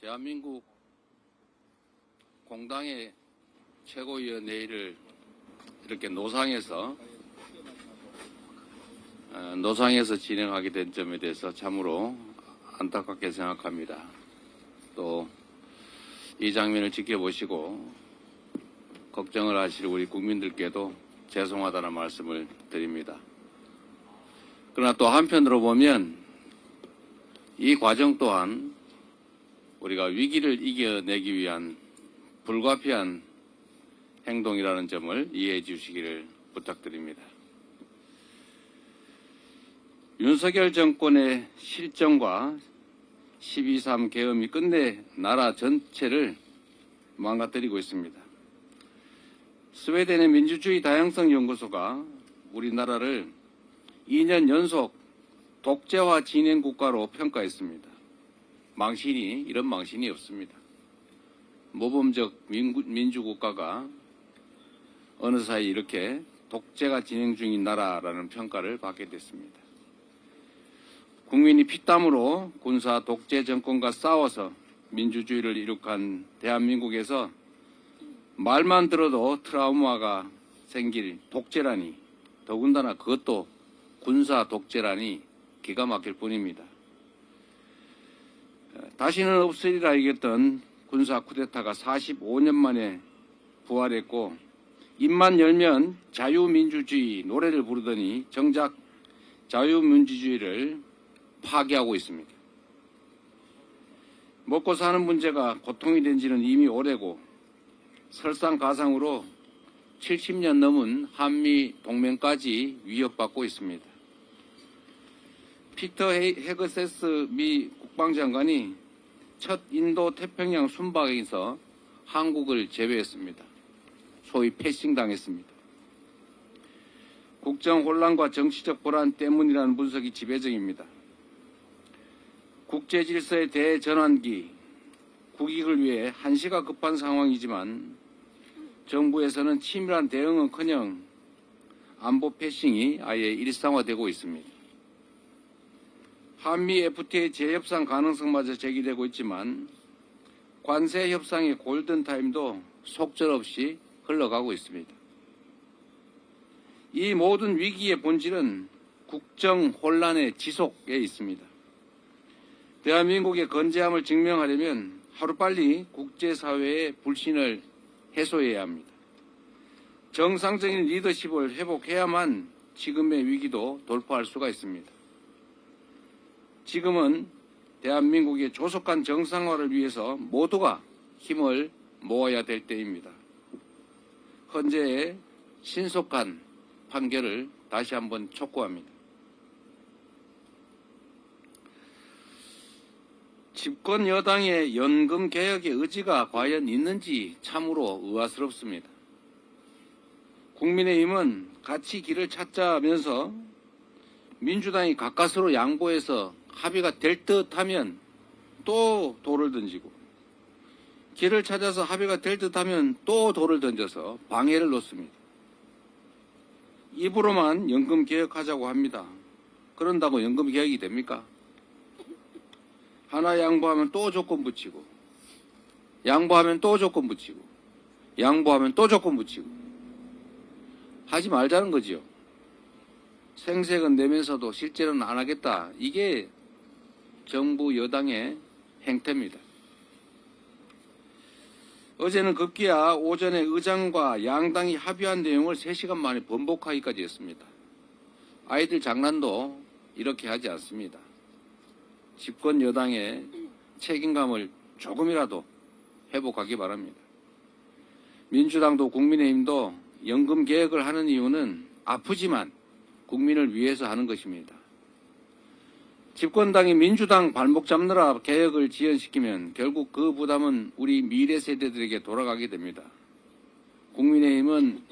대한민국 공당의 최고위원회의를 이렇게 노상에서 진행하게 된 점에 대해서 참으로 안타깝게 생각합니다. 또 이 장면을 지켜보시고 걱정을 하실 우리 국민들께도 죄송하다는 말씀을 드립니다. 그러나 또 한편으로 보면 이 과정 또한 우리가 위기를 이겨내기 위한 불가피한 행동이라는 점을 이해해 주시기를 부탁드립니다. 윤석열 정권의 실정과 12.3 계엄이 끝내 나라 전체를 망가뜨리고 있습니다. 스웨덴의 민주주의 다양성 연구소가 우리나라를 2년 연속 독재화 진행 국가로 평가했습니다. 이런 망신이 없습니다. 모범적 민주국가가 어느 사이 이렇게 독재가 진행 중인 나라라는 평가를 받게 됐습니다. 국민이 피땀으로 군사 독재 정권과 싸워서 민주주의를 이룩한 대한민국에서 말만 들어도 트라우마가 생길 독재라니, 더군다나 그것도 군사 독재라니 기가 막힐 뿐입니다. 다시는 없으리라 여겼던 군사 쿠데타가 45년 만에 부활했고 입만 열면 자유민주주의 노래를 부르더니 정작 자유민주주의를 파괴하고 있습니다. 먹고 사는 문제가 고통이 된 지는 이미 오래고 설상가상으로 70년 넘은 한미 동맹까지 위협받고 있습니다. 피터 헤그세스 미 국방장관이 첫 인도 태평양 순방에서 한국을 제외했습니다. 소위 패싱당했습니다. 국정 혼란과 정치적 불안 때문이라는 분석이 지배적입니다. 국제 질서의 대전환기, 국익을 위해 한시가 급한 상황이지만 정부에서는 치밀한 대응은커녕 안보 패싱이 아예 일상화되고 있습니다. 한미 FTA 재협상 가능성마저 제기되고 있지만 관세 협상의 골든타임도 속절없이 흘러가고 있습니다. 이 모든 위기의 본질은 국정 혼란의 지속에 있습니다. 대한민국의 건재함을 증명하려면 하루빨리 국제사회의 불신을 해소해야 합니다. 정상적인 리더십을 회복해야만 지금의 위기도 돌파할 수가 있습니다. 지금은 대한민국의 조속한 정상화를 위해서 모두가 힘을 모아야 될 때입니다. 헌재의 신속한 판결을 다시 한번 촉구합니다. 집권 여당의 연금 개혁의 의지가 과연 있는지 참으로 의아스럽습니다. 국민의힘은 같이 길을 찾자면서 민주당이 가까스로 양보해서 합의가 될 듯하면 또 돌을 던지고 길을 찾아서 합의가 될 듯하면 또 돌을 던져서 방해를 놓습니다. 입으로만 연금 개혁하자고 합니다. 그런다고 연금 개혁이 됩니까? 하나 양보하면 또 조건 붙이고 양보하면 또 조건 붙이고 양보하면 또 조건 붙이고 하지 말자는 거지요. 생색은 내면서도 실제로는 안 하겠다. 이게 정부 여당의 행태입니다. 어제는 급기야 오전에 의장과 양당이 합의한 내용을 3시간 만에 번복하기까지 했습니다. 아이들 장난도 이렇게 하지 않습니다. 집권 여당의 책임감을 조금이라도 회복하기 바랍니다. 민주당도 국민의힘도 연금 개혁을 하는 이유는 아프지만 국민을 위해서 하는 것입니다. 집권당이 민주당 발목 잡느라 개혁을 지연시키면 결국 그 부담은 우리 미래 세대들에게 돌아가게 됩니다. 국민의힘은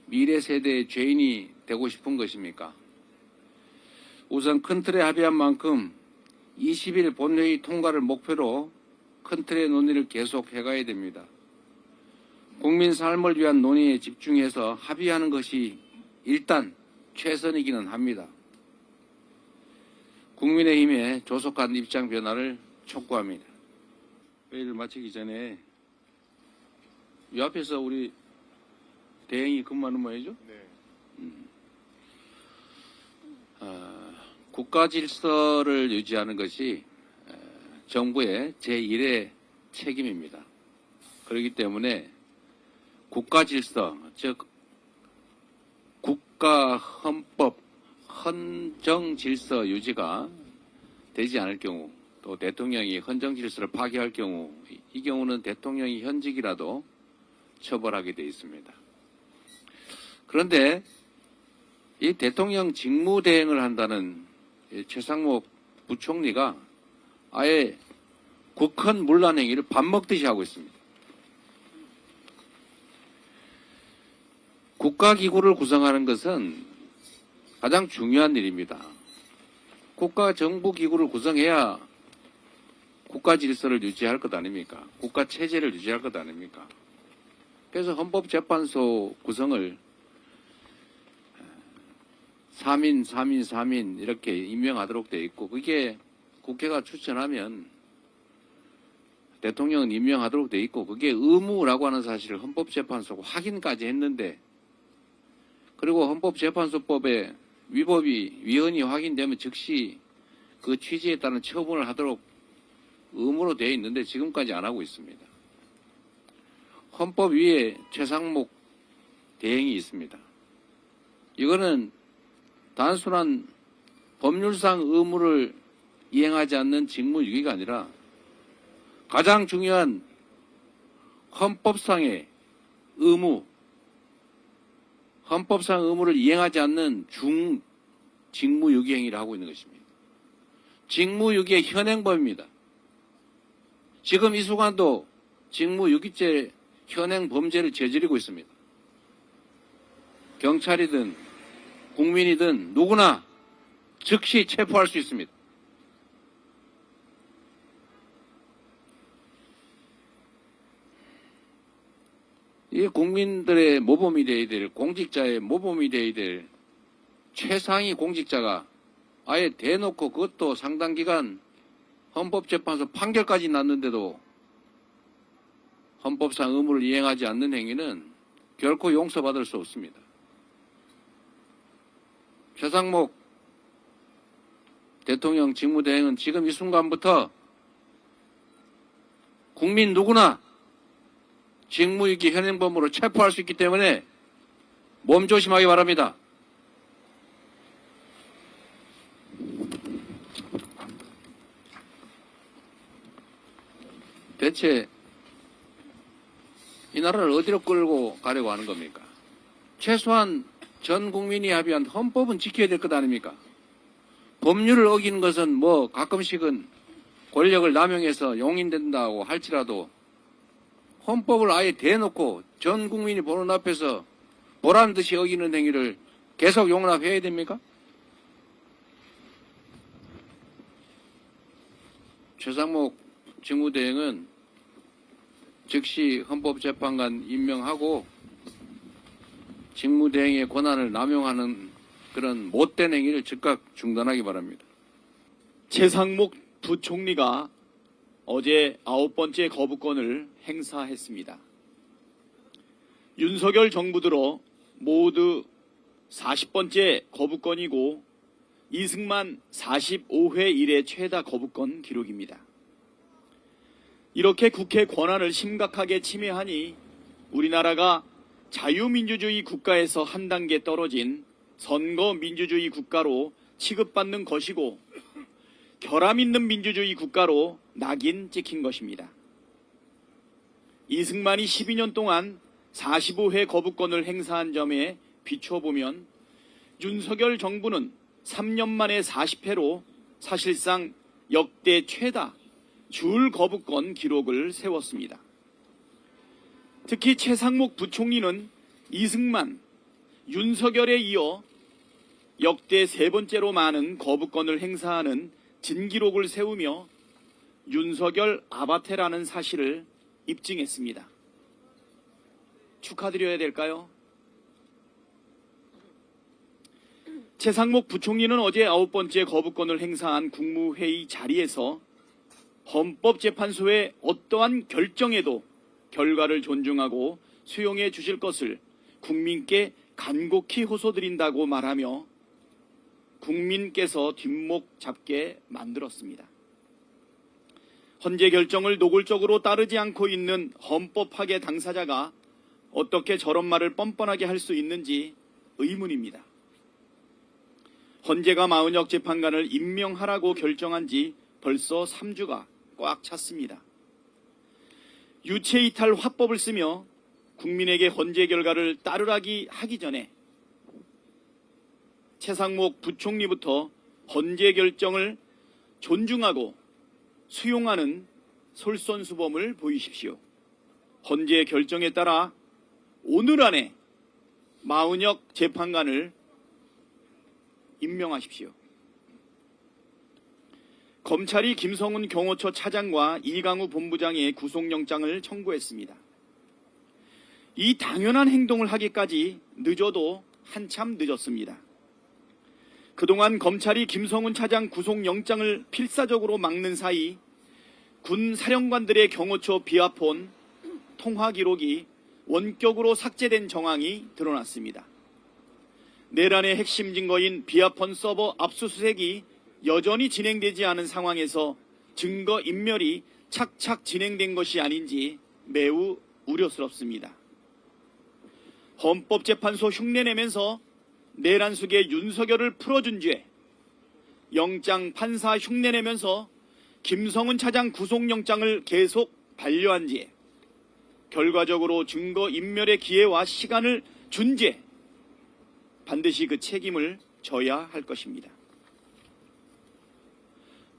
미래 세대의 죄인이 되고 싶은 것입니까? 우선 큰 틀에 합의한 만큼 20일 본회의 통과를 목표로 큰 틀의 논의를 계속해 가야 됩니다. 국민 삶을 위한 논의에 집중해서 합의하는 것이 일단 최선이기는 합니다. 국민의힘의 조속한 입장 변화를 촉구합니다. 회의를 마치기 전에 이 앞에서 우리 대행이 근무하는 모양이죠? 네. 국가 질서를 유지하는 것이 정부의 제1의 책임입니다. 그렇기 때문에 국가 질서, 즉 국가 헌법, 헌정 질서 유지가 되지 않을 경우, 또 대통령이 헌정 질서를 파기할 경우, 이 경우는 대통령이 현직이라도 처벌하게 되어 있습니다. 그런데 이 대통령 직무대행을 한다는 최상목 부총리가 아예 국헌 문란 행위를 밥 먹듯이 하고 있습니다. 국가기구를 구성하는 것은 가장 중요한 일입니다. 국가 정부 기구를 구성해야 국가 질서를 유지할 것 아닙니까? 국가 체제를 유지할 것 아닙니까? 그래서 헌법재판소 구성을 3인 이렇게 임명하도록 되어 있고, 그게 국회가 추천하면 대통령은 임명하도록 되어 있고, 그게 의무라고 하는 사실을 헌법재판소가 확인까지 했는데, 그리고 헌법재판소법에 위헌이 확인되면 즉시 그 취지에 따른 처분을 하도록 의무로 되어 있는데 지금까지 안 하고 있습니다. 헌법 위에 최상목 대행이 있습니다. 이거는 단순한 법률상 의무를 이행하지 않는 직무유기가 아니라 가장 중요한 헌법상의 의무, 헌법상 의무를 이행하지 않는 직무유기 행위를 하고 있는 것입니다. 직무유기의 현행범입니다. 지금 이 순간도 직무유기죄 현행 범죄를 저지르고 있습니다. 경찰이든 국민이든 누구나 즉시 체포할 수 있습니다. 이 국민들의 모범이 되어야 될, 공직자의 모범이 되어야 될 최상위 공직자가 아예 대놓고 그것도 상당 기간 헌법재판소 판결까지 났는데도 헌법상 의무를 이행하지 않는 행위는 결코 용서받을 수 없습니다. 최상목 대통령 직무대행은 지금 이 순간부터 국민 누구나 직무유기 현행범으로 체포할 수 있기 때문에 몸조심하기 바랍니다. 대체 이 나라를 어디로 끌고 가려고 하는 겁니까? 최소한 전 국민이 합의한 헌법은 지켜야 될 것 아닙니까? 법률을 어기는 것은 뭐 가끔씩은 권력을 남용해서 용인된다고 할지라도 헌법을 아예 대놓고 전 국민이 보는 앞에서 보란 듯이 어기는 행위를 계속 용납해야 됩니까? 최상목 직무대행은 즉시 헌법재판관 임명하고 직무대행의 권한을 남용하는 그런 못된 행위를 즉각 중단하기 바랍니다. 최상목 부총리가 어제 9번째 거부권을 행사했습니다. 윤석열 정부 들어 모두 40번째 거부권이고 이승만 45회 이래 최다 거부권 기록입니다. 이렇게 국회 권한을 심각하게 침해하니 우리나라가 자유민주주의 국가에서 한 단계 떨어진 선거민주주의 국가로 취급받는 것이고 결함 있는 민주주의 국가로 낙인 찍힌 것입니다. 이승만이 12년 동안 45회 거부권을 행사한 점에 비춰보면 윤석열 정부는 3년 만에 40회로 사실상 역대 최다 줄 거부권 기록을 세웠습니다. 특히 최상목 부총리는 이승만, 윤석열에 이어 역대 세 번째로 많은 거부권을 행사하는 진기록을 세우며 윤석열 아바테라는 사실을 입증했습니다. 축하드려야 될까요? 최상목 부총리는 어제 9번째 거부권을 행사한 국무회의 자리에서 헌법재판소의 어떠한 결정에도 결과를 존중하고 수용해 주실 것을 국민께 간곡히 호소드린다고 말하며 국민께서 뒷목 잡게 만들었습니다. 헌재 결정을 노골적으로 따르지 않고 있는 헌법 파괴 당사자가 어떻게 저런 말을 뻔뻔하게 할 수 있는지 의문입니다. 헌재가 마은혁 재판관을 임명하라고 결정한 지 벌써 3주가 꽉 찼습니다. 유체이탈 화법을 쓰며 국민에게 헌재 결과를 따르라기 하기 전에 최상목 부총리부터 헌재 결정을 존중하고 수용하는 솔선수범을 보이십시오. 헌재 결정에 따라 오늘 안에 마은혁 재판관을 임명하십시오. 검찰이 김성훈 경호처 차장과 이강우 본부장의 구속영장을 청구했습니다. 이 당연한 행동을 하기까지 늦어도 한참 늦었습니다. 그동안 검찰이 김성훈 차장 구속영장을 필사적으로 막는 사이 군 사령관들의 경호처 비아폰 통화 기록이 원격으로 삭제된 정황이 드러났습니다. 내란의 핵심 증거인 비아폰 서버 압수수색이 여전히 진행되지 않은 상황에서 증거 인멸이 착착 진행된 것이 아닌지 매우 우려스럽습니다. 헌법재판소 흉내내면서 내란 속의 윤석열을 풀어준 죄, 영장 판사 흉내내면서 김성훈 차장 구속영장을 계속 반려한 죄, 결과적으로 증거 인멸의 기회와 시간을 준 죄, 반드시 그 책임을 져야 할 것입니다.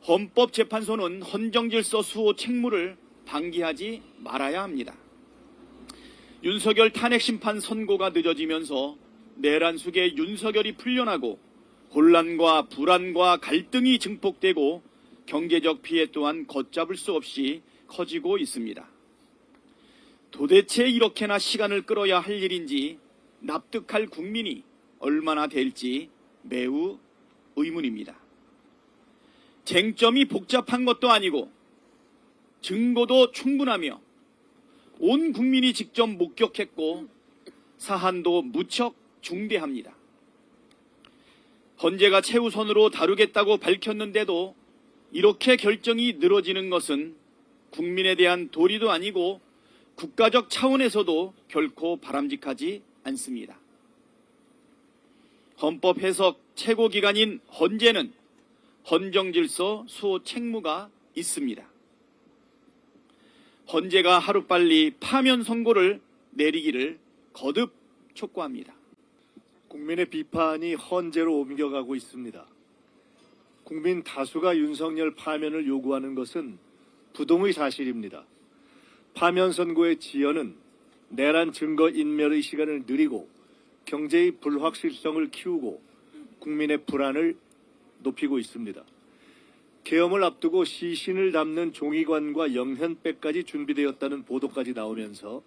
헌법재판소는 헌정질서 수호 책무를 방기하지 말아야 합니다. 윤석열 탄핵심판 선고가 늦어지면서 내란 속에 윤석열이 풀려나고 혼란과 불안과 갈등이 증폭되고 경제적 피해 또한 걷잡을 수 없이 커지고 있습니다. 도대체 이렇게나 시간을 끌어야 할 일인지 납득할 국민이 얼마나 될지 매우 의문입니다. 쟁점이 복잡한 것도 아니고 증거도 충분하며 온 국민이 직접 목격했고 사안도 무척 중대합니다. 헌재가 최우선으로 다루겠다고 밝혔는데도 이렇게 결정이 늘어지는 것은 국민에 대한 도리도 아니고 국가적 차원에서도 결코 바람직하지 않습니다. 헌법 해석 최고기관인 헌재는 헌정질서 수호 책무가 있습니다. 헌재가 하루빨리 파면 선고를 내리기를 거듭 촉구합니다. 국민의 비판이 헌재로 옮겨가고 있습니다. 국민 다수가 윤석열 파면을 요구하는 것은 부동의 사실입니다. 파면 선고의 지연은 내란 증거 인멸의 시간을 늘리고 경제의 불확실성을 키우고 국민의 불안을 높이고 있습니다. 계엄을 앞두고 시신을 담는 종이관과 영현백까지 준비되었다는 보도까지 나오면서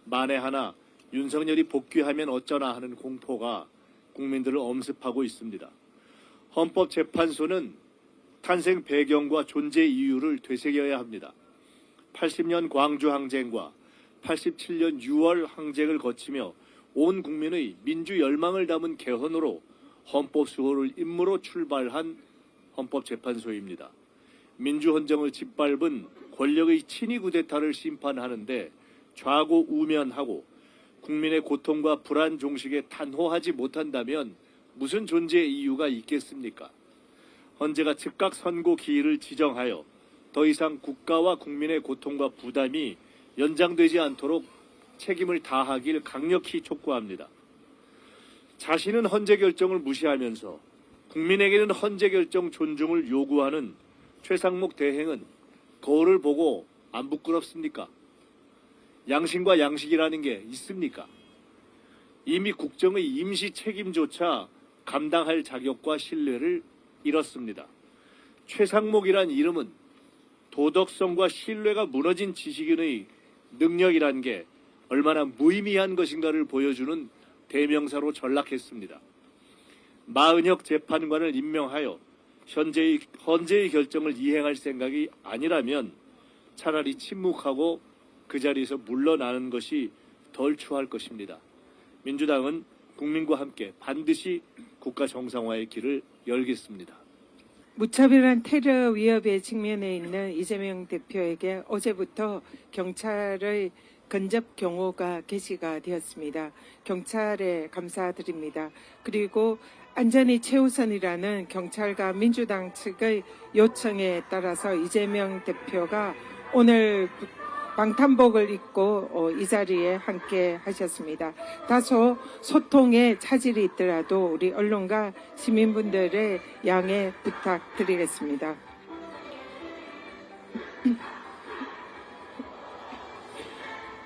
만에 하나 윤석열이 복귀하면 어쩌나 하는 공포가 국민들을 엄습하고 있습니다. 헌법재판소는 탄생 배경과 존재 이유를 되새겨야 합니다. 80년 광주항쟁과 87년 6월 항쟁을 거치며 온 국민의 민주 열망을 담은 개헌으로 헌법 수호를 임무로 출발한 헌법재판소입니다. 민주헌정을 짓밟은 권력의 친위 쿠데타를 심판하는데 좌고우면하고 국민의 고통과 불안 종식에 단호하지 못한다면 무슨 존재 이유가 있겠습니까? 헌재가 즉각 선고 기일을 지정하여 더 이상 국가와 국민의 고통과 부담이 연장되지 않도록 책임을 다하길 강력히 촉구합니다. 자신은 헌재 결정을 무시하면서 국민에게는 헌재 결정 존중을 요구하는 최상목 대행은 거울을 보고 안 부끄럽습니까? 양심과 양식이라는 게 있습니까? 이미 국정의 임시 책임조차 감당할 자격과 신뢰를 잃었습니다. 최상목이란 이름은 도덕성과 신뢰가 무너진 지식인의 능력이란 게 얼마나 무의미한 것인가를 보여주는 대명사로 전락했습니다. 마은혁 재판관을 임명하여 헌재의 결정을 이행할 생각이 아니라면 차라리 침묵하고 그 자리에서 물러나는 것이 덜 추할 것입니다. 민주당은 국민과 함께 반드시 국가 정상화의 길을 열겠습니다. 무차별한 테러 위협에 직면해 있는 이재명 대표에게 어제부터 경찰의 근접 경호가 개시가 되었습니다. 경찰에 감사드립니다. 그리고 안전이 최우선이라는 경찰과 민주당 측의 요청에 따라서 이재명 대표가 오늘 방탄복을 입고 이 자리에 함께 하셨습니다. 다소 소통에 차질이 있더라도 우리 언론과 시민분들의 양해 부탁드리겠습니다.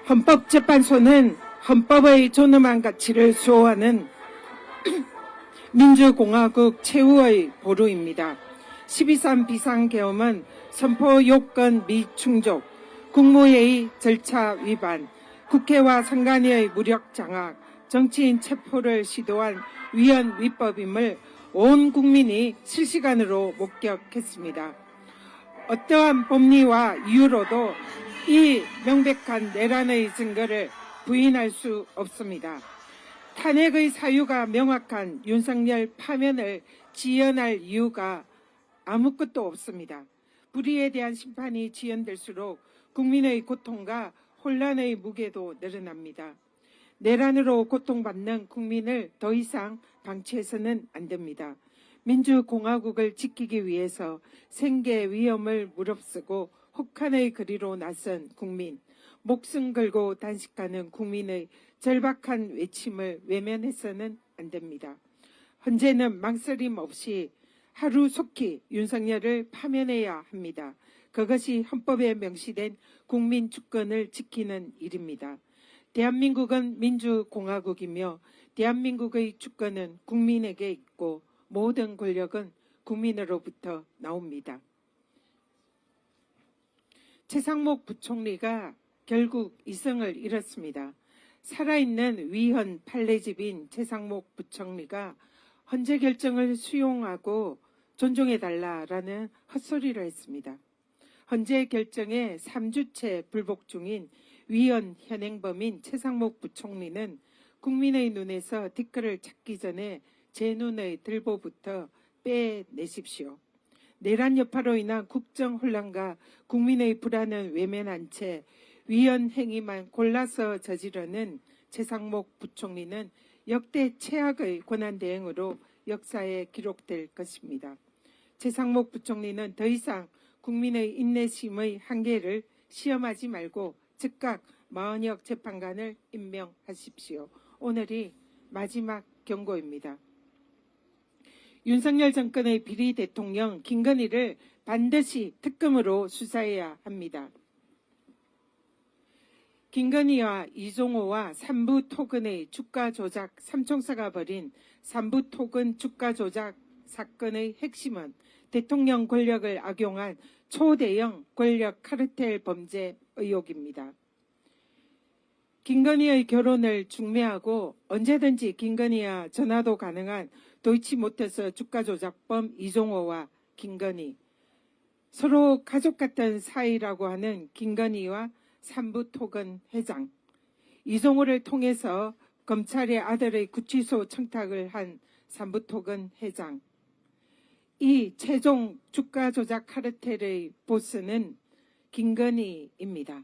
헌법재판소는 헌법의 존엄한 가치를 수호하는 민주공화국 최후의 보루입니다. 12.3 비상계엄은 선포 요건 미충족, 국무회의 절차 위반, 국회와 선관위의 무력 장악, 정치인 체포를 시도한 위헌 위법임을 온 국민이 실시간으로 목격했습니다. 어떠한 법리와 이유로도 이 명백한 내란의 증거를 부인할 수 없습니다. 탄핵의 사유가 명확한 윤석열 파면을 지연할 이유가 아무것도 없습니다. 불의에 대한 심판이 지연될수록 국민의 고통과 혼란의 무게도 늘어납니다. 내란으로 고통받는 국민을 더 이상 방치해서는 안 됩니다. 민주공화국을 지키기 위해서 생계 위험을 무릅쓰고 혹한의 거리로 나선 국민, 목숨 걸고 단식하는 국민의 절박한 외침을 외면해서는 안 됩니다. 헌재는 망설임 없이 하루속히 윤석열을 파면해야 합니다. 그것이 헌법에 명시된 국민 주권을 지키는 일입니다. 대한민국은 민주공화국이며 대한민국의 주권은 국민에게 있고 모든 권력은 국민으로부터 나옵니다. 최상목 부총리가 결국 이성을 잃었습니다. 살아있는 위헌 판례집인 최상목 부총리가 헌재 결정을 수용하고 존중해달라라는 헛소리를 했습니다. 헌재 결정에 3주째 불복 중인 위헌 현행범인 최상목 부총리는 국민의 눈에서 뒷글을 찾기 전에 제 눈의 들보부터 빼내십시오. 내란 여파로 인한 국정 혼란과 국민의 불안을 외면한 채 위헌 행위만 골라서 저지르는 최상목 부총리는 역대 최악의 권한대행으로 역사에 기록될 것입니다. 최상목 부총리는 더 이상 국민의 인내심의 한계를 시험하지 말고 즉각 마은혁 재판관을 임명하십시오. 오늘이 마지막 경고입니다. 윤석열 정권의 비리 대통령 김건희를 반드시 특검으로 수사해야 합니다. 김건희와 이종호와 삼부토건의 주가 조작 삼총사가 벌인 삼부토건 주가 조작 사건의 핵심은 대통령 권력을 악용한 초대형 권력 카르텔 범죄 의혹입니다. 김건희의 결혼을 중매하고 언제든지 김건희와 전화도 가능한 도이치모터스 주가 조작범 이종호와 김건희, 서로 가족 같은 사이라고 하는 김건희와 삼부토건 회장, 이종호를 통해서 검찰의 아들의 구치소 청탁을 한 삼부토건 회장, 이 최종 주가 조작 카르텔의 보스는 김건희입니다.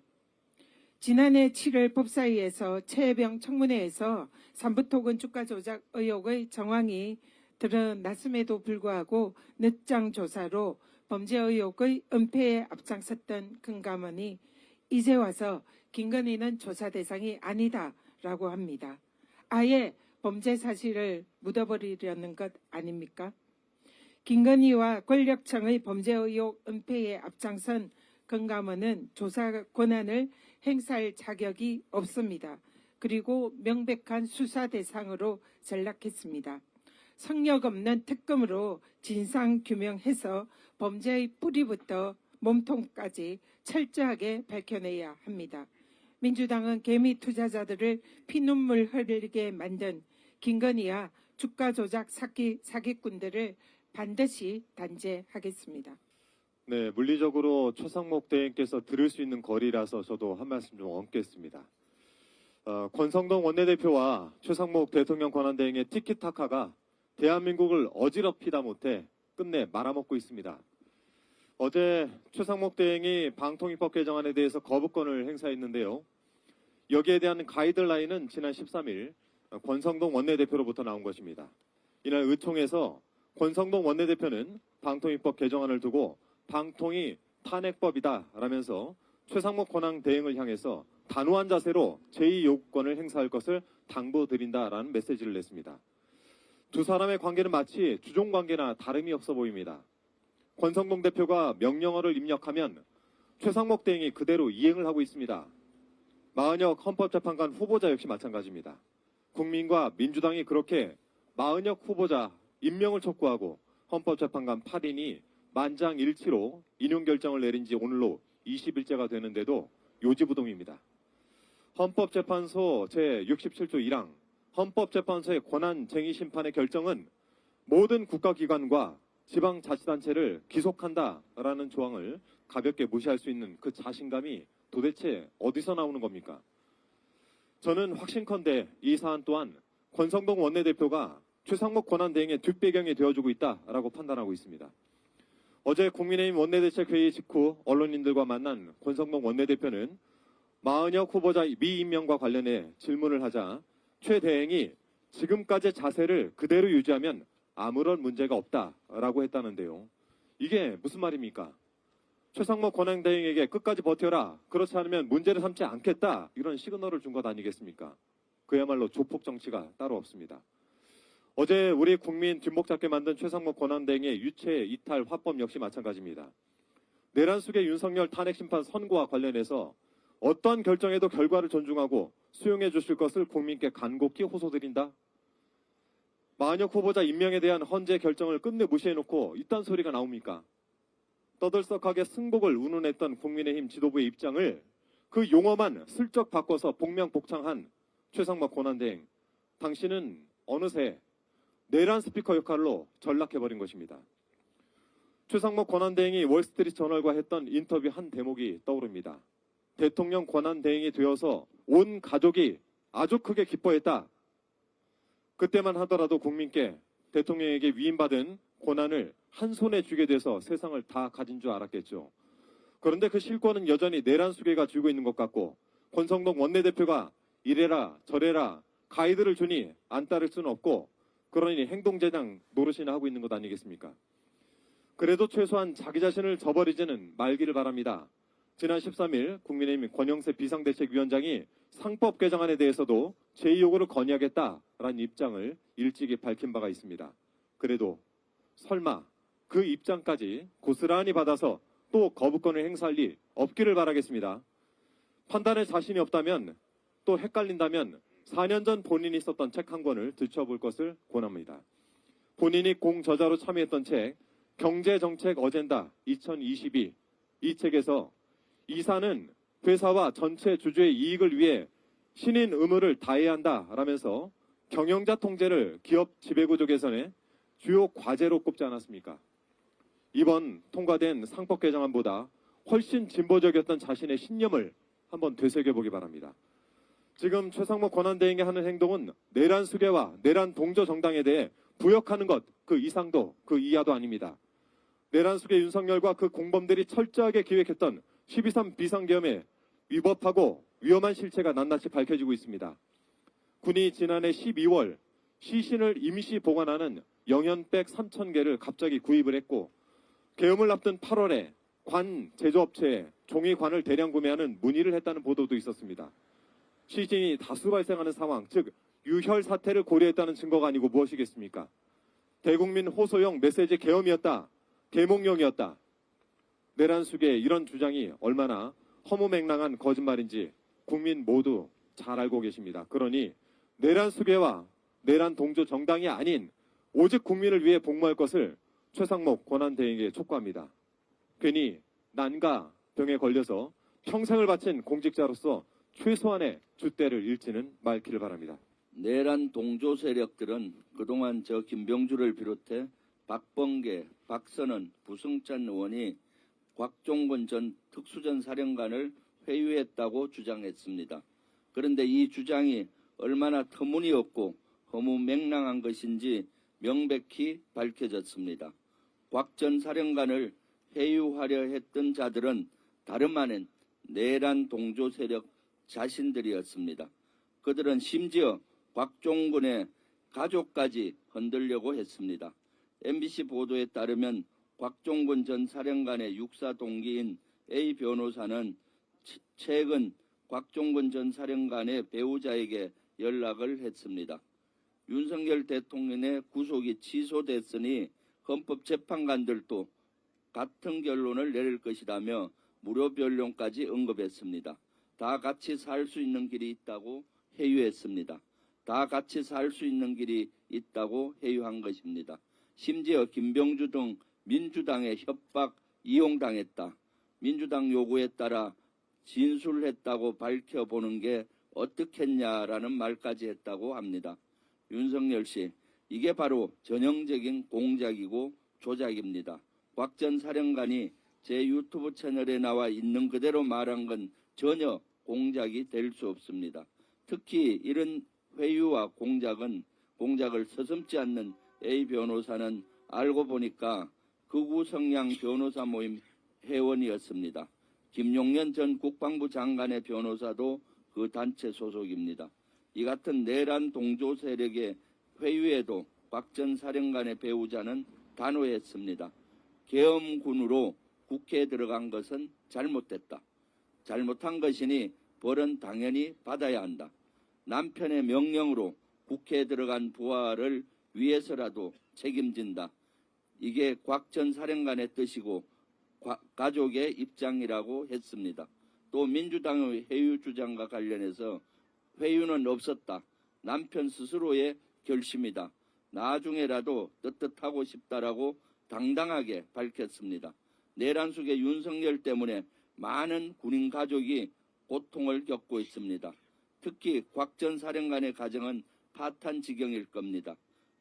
지난해 7월 법사위에서 최혜병 청문회에서 삼부토건 주가 조작 의혹의 정황이 드러났음에도 불구하고 늦장 조사로 범죄 의혹의 은폐에 앞장섰던 금감원이 이제 와서 김건희는 조사 대상이 아니다라고 합니다. 아예 범죄 사실을 묻어버리려는 것 아닙니까? 김건희와 권력청의 범죄 의혹 은폐에 앞장선 금감원은 조사 권한을 행사할 자격이 없습니다. 그리고 명백한 수사 대상으로 전락했습니다. 성역 없는 특검으로 진상규명해서 범죄의 뿌리부터 몸통까지 철저하게 밝혀내야 합니다. 민주당은 개미 투자자들을 피눈물 흘리게 만든 김건희와 주가 조작 사기꾼들을 반드시 단죄하겠습니다. 네, 물리적으로 최상목 대행께서 들을 수 있는 거리라서 저도 한 말씀 좀 얹겠습니다. 권성동 원내대표와 최상목 대통령 권한대행의 티키타카가 대한민국을 어지럽히다 못해 끝내 말아먹고 있습니다. 어제 최상목 대행이 방통위법 개정안에 대해서 거부권을 행사했는데요. 여기에 대한 가이드라인은 지난 13일 권성동 원내대표로부터 나온 것입니다. 이날 의총에서 권성동 원내대표는 방통위법 개정안을 두고 방통위 탄핵법이다라면서 최상목 권한 대행을 향해서 단호한 자세로 제2요구권을 행사할 것을 당부드린다라는 메시지를 냈습니다. 두 사람의 관계는 마치 주종관계나 다름이 없어 보입니다. 권성동 대표가 명령어를 입력하면 최상목 대행이 그대로 이행을 하고 있습니다. 마은혁 헌법재판관 후보자 역시 마찬가지입니다. 국민과 민주당이 그렇게 마은혁 후보자 임명을 촉구하고 헌법재판관 8인이 만장일치로 인용 결정을 내린 지 오늘로 20일째가 되는데도 요지부동입니다. 헌법재판소 제67조 1항 헌법재판소의 권한쟁의 심판의 결정은 모든 국가기관과 지방자치단체를 기속한다라는 조항을 가볍게 무시할 수 있는 그 자신감이 도대체 어디서 나오는 겁니까? 저는 확신컨대 이 사안 또한 권성동 원내대표가 최상목 권한대행의 뒷배경이 되어주고 있다라고 판단하고 있습니다. 어제 국민의힘 원내대책회의 직후 언론인들과 만난 권성동 원내대표는 마은혁 후보자 미임명과 관련해 질문을 하자 최 대행이 지금까지의 자세를 그대로 유지하면 아무런 문제가 없다라고 했다는데요. 이게 무슨 말입니까? 최상목 권한대행에게 끝까지 버텨라. 그렇지 않으면 문제를 삼지 않겠다. 이런 시그널을 준 것 아니겠습니까? 그야말로 조폭 정치가 따로 없습니다. 어제 우리 국민 뒷목 잡게 만든 최상목 권한대행의 유체 이탈 화법 역시 마찬가지입니다. 내란 속의 윤석열 탄핵심판 선고와 관련해서 어떤 결정에도 결과를 존중하고 수용해 주실 것을 국민께 간곡히 호소드린다. 마은혁 후보자 임명에 대한 헌재 결정을 끝내 무시해놓고 이딴 소리가 나옵니까? 떠들썩하게 승복을 운운했던 국민의힘 지도부의 입장을 그 용어만 슬쩍 바꿔서 복명복창한 최상목 권한대행. 당신은 어느새 내란 스피커 역할로 전락해버린 것입니다. 최상목 권한대행이 월스트리트 저널과 했던 인터뷰 한 대목이 떠오릅니다. 대통령 권한대행이 되어서 온 가족이 아주 크게 기뻐했다. 그때만 하더라도 국민께 대통령에게 위임받은 권한을 한 손에 쥐게 돼서 세상을 다 가진 줄 알았겠죠. 그런데 그 실권은 여전히 내란 수계가 쥐고 있는 것 같고 권성동 원내대표가 이래라 저래라 가이드를 주니 안 따를 수는 없고 그러니 행동제장 노릇이나 하고 있는 것 아니겠습니까? 그래도 최소한 자기 자신을 저버리지는 말기를 바랍니다. 지난 13일 국민의힘 권영세 비상대책위원장이 상법 개정안에 대해서도 제2요구를 건의하겠다라는 입장을 일찍이 밝힌 바가 있습니다. 그래도 설마 그 입장까지 고스란히 받아서 또 거부권을 행사할 리 없기를 바라겠습니다. 판단에 자신이 없다면 또 헷갈린다면 4년 전 본인이 썼던 책 한 권을 들춰볼 것을 권합니다. 본인이 공저자로 참여했던 책 경제정책 어젠다 2022 이 책에서 이사는 회사와 전체 주주의 이익을 위해 신인 의무를 다해야 한다라면서 경영자 통제를 기업 지배구조 개선의 주요 과제로 꼽지 않았습니까? 이번 통과된 상법 개정안보다 훨씬 진보적이었던 자신의 신념을 한번 되새겨보기 바랍니다. 지금 최상목 권한대행이 하는 행동은 내란 수계와 내란 동조 정당에 대해 부역하는 것 그 이상도 그 이하도 아닙니다. 내란 수계 윤석열과 그 공범들이 철저하게 기획했던 12.3 비상계엄에 위법하고 위험한 실체가 낱낱이 밝혀지고 있습니다. 군이 지난해 12월 시신을 임시 보관하는 영연백 3,000개를 갑자기 구입을 했고 계엄을 앞둔 8월에 관 제조업체에 종이관을 대량 구매하는 문의를 했다는 보도도 있었습니다. 시신이 다수 발생하는 상황, 즉 유혈 사태를 고려했다는 증거가 아니고 무엇이겠습니까? 대국민 호소용 메시지 계엄이었다. 계몽령이었다. 내란 수계의 이런 주장이 얼마나 허무맹랑한 거짓말인지 국민 모두 잘 알고 계십니다. 그러니 내란 수계와 내란 동조 정당이 아닌 오직 국민을 위해 복무할 것을 최상목 권한대행에게 촉구합니다. 괜히 난과 병에 걸려서 평생을 바친 공직자로서 최소한의 줏대를 잃지는 말기를 바랍니다. 내란 동조 세력들은 그동안 저 김병주를 비롯해 박범계, 박선원, 부승찬 의원이 곽종근 전 특수전사령관을 회유했다고 주장했습니다. 그런데 이 주장이 얼마나 터무니없고 허무맹랑한 것인지 명백히 밝혀졌습니다. 곽 전 사령관을 회유하려 했던 자들은 다름 아닌 내란 동조 세력 자신들이었습니다. 그들은 심지어 곽종근의 가족까지 흔들려고 했습니다. MBC 보도에 따르면 곽종근 전 사령관의 육사 동기인 A 변호사는 최근 곽종근 전 사령관의 배우자에게 연락을 했습니다. 윤석열 대통령의 구속이 취소됐으니 헌법재판관들도 같은 결론을 내릴 것이라며 무료 변론까지 언급했습니다. 다 같이 살 수 있는 길이 있다고 회유했습니다. 다 같이 살 수 있는 길이 있다고 회유한 것입니다. 심지어 김병주 등 민주당의 협박 이용당했다. 민주당 요구에 따라 진술했다고 밝혀보는 게 어떻겠냐라는 말까지 했다고 합니다. 윤석열 씨, 이게 바로 전형적인 공작이고 조작입니다. 곽 전 사령관이 제 유튜브 채널에 나와 있는 그대로 말한 건 전혀 공작이 될 수 없습니다. 특히 이런 회유와 공작을 서슴지 않는 A 변호사는 알고 보니까 극우 성향 변호사 모임 회원이었습니다. 김용년 전 국방부 장관의 변호사도 그 단체 소속입니다. 이 같은 내란 동조 세력의 회유에도 곽 전 사령관의 배우자는 단호했습니다. 계엄군으로 국회에 들어간 것은 잘못됐다. 잘못한 것이니 벌은 당연히 받아야 한다. 남편의 명령으로 국회에 들어간 부하를 위해서라도 책임진다. 이게 곽 전 사령관의 뜻이고 가족의 입장이라고 했습니다. 또 민주당의 회유 주장과 관련해서 회유는 없었다. 남편 스스로의 결심이다. 나중에라도 떳떳하고 싶다라고 당당하게 밝혔습니다. 내란 속의 윤석열 때문에 많은 군인 가족이 고통을 겪고 있습니다. 특히 곽 전 사령관의 가정은 파탄 지경일 겁니다.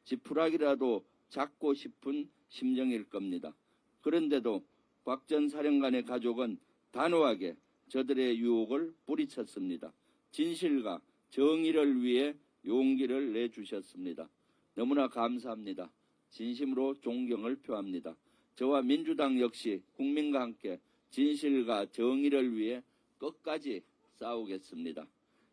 지푸라기라도 잡고 싶은 심정일 겁니다. 그런데도 곽 전 사령관의 가족은 단호하게 저들의 유혹을 뿌리쳤습니다. 진실과 정의를 위해 용기를 내주셨습니다. 너무나 감사합니다. 진심으로 존경을 표합니다. 저와 민주당 역시 국민과 함께 진실과 정의를 위해 끝까지 싸우겠습니다.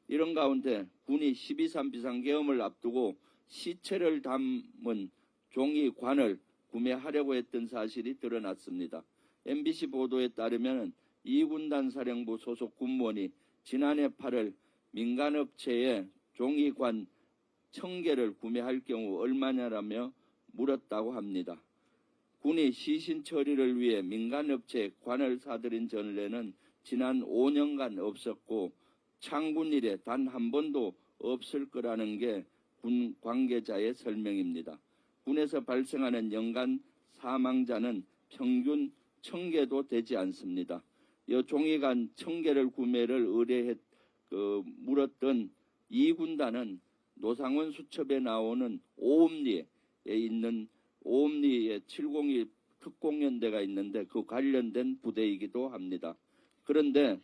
이런 가운데 군이 12.3 비상계엄을 앞두고 시체를 담은 종이관을 구매하려고 했던 사실이 드러났습니다. MBC 보도에 따르면 이군단 사령부 소속 군무원이 지난해 8월 민간업체에 종이관 1000개를 구매할 경우 얼마냐라며 물었다고 합니다. 군이 시신 처리를 위해 민간업체에 관을 사들인 전례는 지난 5년간 없었고 창군 이래 단 한 번도 없을 거라는 게 군 관계자의 설명입니다. 군에서 발생하는 연간 사망자는 평균 1000개도 되지 않습니다. 이 종이관 1000개를 구매를 물었던 이 군단은 노상원 수첩에 나오는 오음리에 있는 오음리에 702 특공연대가 있는데 그 관련된 부대이기도 합니다. 그런데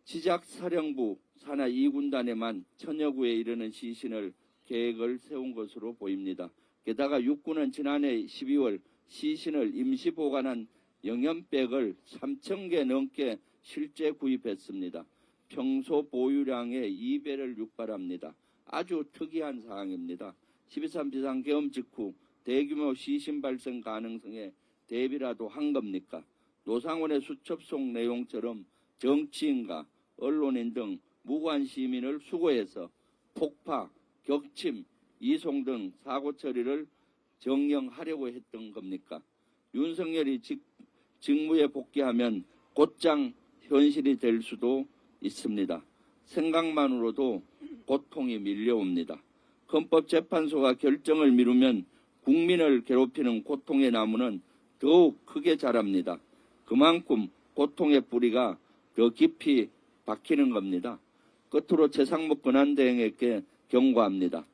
지작사령부 산하 2군단에만 1000여 구에 이르는 시신을 계획을 세운 것으로 보입니다. 게다가 육군은 지난해 12월 시신을 임시 보관한 영연백을 3000개 넘게 실제 구입했습니다. 평소 보유량의 2배를 육박합니다. 아주 특이한 사항입니다. 12.3 비상계엄 직후 대규모 시신 발생 가능성에 대비라도 한 겁니까? 노상원의 수첩 속 내용처럼 정치인과 언론인 등 무고한 시민을 수거해서 폭파, 격침, 이송 등 사고 처리를 정령하려고 했던 겁니까? 윤석열이 직무에 복귀하면 곧장 현실이 될 수도 있습니다. 생각만으로도 고통이 밀려옵니다. 헌법재판소가 결정을 미루면 국민을 괴롭히는 고통의 나무는 더욱 크게 자랍니다. 그만큼 고통의 뿌리가 더 깊이 박히는 겁니다. 끝으로 최상목 권한대행에게 경고합니다.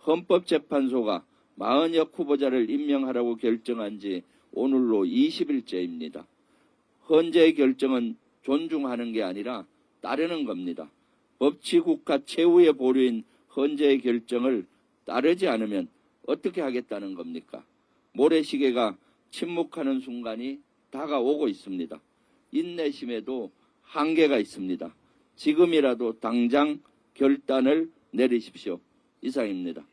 헌법재판소가 마은혁 후보자를 임명하라고 결정한 지 오늘로 20일째입니다. 헌재의 결정은 존중하는 게 아니라 따르는 겁니다. 법치국가 최후의 보루인 헌재의 결정을 따르지 않으면 어떻게 하겠다는 겁니까? 모래시계가 침묵하는 순간이 다가오고 있습니다. 인내심에도 한계가 있습니다. 지금이라도 당장 결단을 내리십시오. 이상입니다.